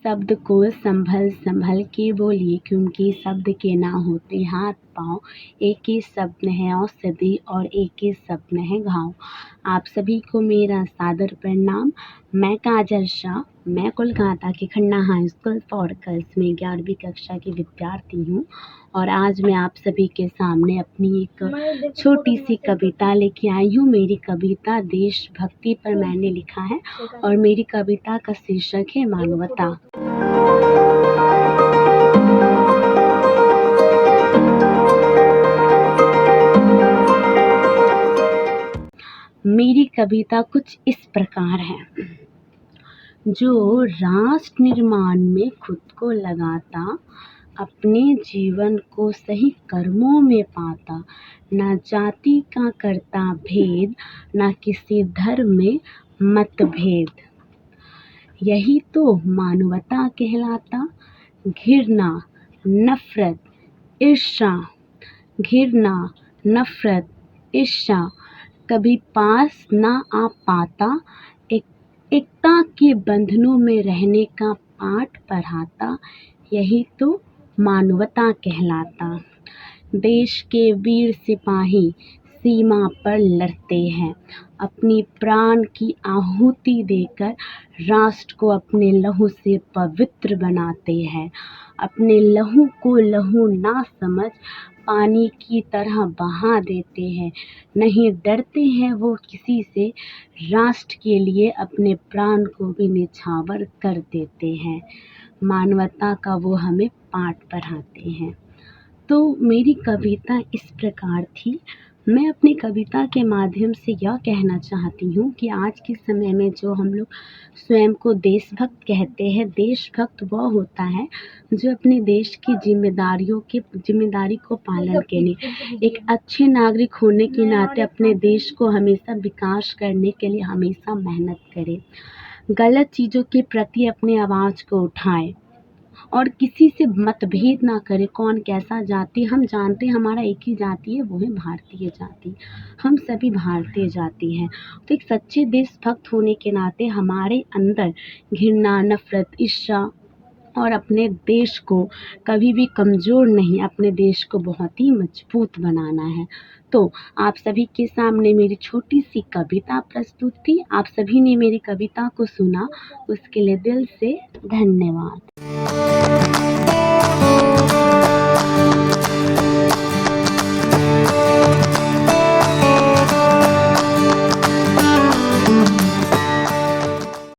शब्द को संभल संभल के बोलिए, क्योंकि शब्द के ना होते हाथ पाँव। एक ही शब्द है औषधि और एक ही शब्द है घाव। आप सभी को मेरा सादर प्रणाम। मैं काजल शाह, मैं कोलकाता के Khanna high school for girls में 11वीं कक्षा की विद्यार्थी हूँ और आज मैं आप सभी के सामने अपनी एक छोटी सी कविता लेके आई हूँ। मेरी कविता देशभक्ति पर मैंने लिखा है और मेरी कविता का शीर्षक है मानवता। मेरी कविता कुछ इस प्रकार है। जो राष्ट्र निर्माण में खुद को लगाता, अपने जीवन को सही कर्मों में पाता, ना जाति का करता भेद, ना किसी धर्म में मतभेद, यही तो मानवता कहलाता। घृणा, नफरत, ईर्ष्या, घृणा, नफरत, ईर्ष्या कभी पास ना आ पाता। एकता के बंधनों में रहने का पाठ पढ़ाता, यही तो मानवता कहलाता। देश के वीर सिपाही सीमा पर लड़ते हैं, अपनी प्राण की आहुति देकर राष्ट्र को अपने लहू से पवित्र बनाते हैं। अपने लहू को लहू ना समझ पानी की तरह बहा देते हैं। नहीं डरते हैं वो किसी से, राष्ट्र के लिए अपने प्राण को भी न्यौछावर कर देते हैं। मानवता का वो हमें पाठ पढ़ाते हैं। तो मेरी कविता इस प्रकार थी। मैं अपनी कविता के माध्यम से यह कहना चाहती हूँ कि आज के समय में जो हम लोग स्वयं को देशभक्त कहते हैं, देशभक्त वह होता है जो अपने देश की जिम्मेदारी को पालन के लिए एक अच्छे नागरिक होने के नाते अपने देश को हमेशा विकास करने के लिए हमेशा मेहनत करे, गलत चीज़ों के प्रति अपनी आवाज़ को उठाए और किसी से मतभेद ना करे। कौन कैसा जाति, हम जानते हैं हमारा एक ही जाति है, वो है भारतीय जाति। हम सभी भारतीय जाति हैं। तो एक सच्चे देशभक्त होने के नाते हमारे अंदर घृणा, नफरत, ईर्ष्या और अपने देश को कभी भी कमज़ोर नहीं, अपने देश को बहुत ही मजबूत बनाना है। तो आप सभी के सामने मेरी छोटी सी कविता प्रस्तुत थी। आप सभी ने मेरी कविता को सुना, उसके लिए दिल से धन्यवाद।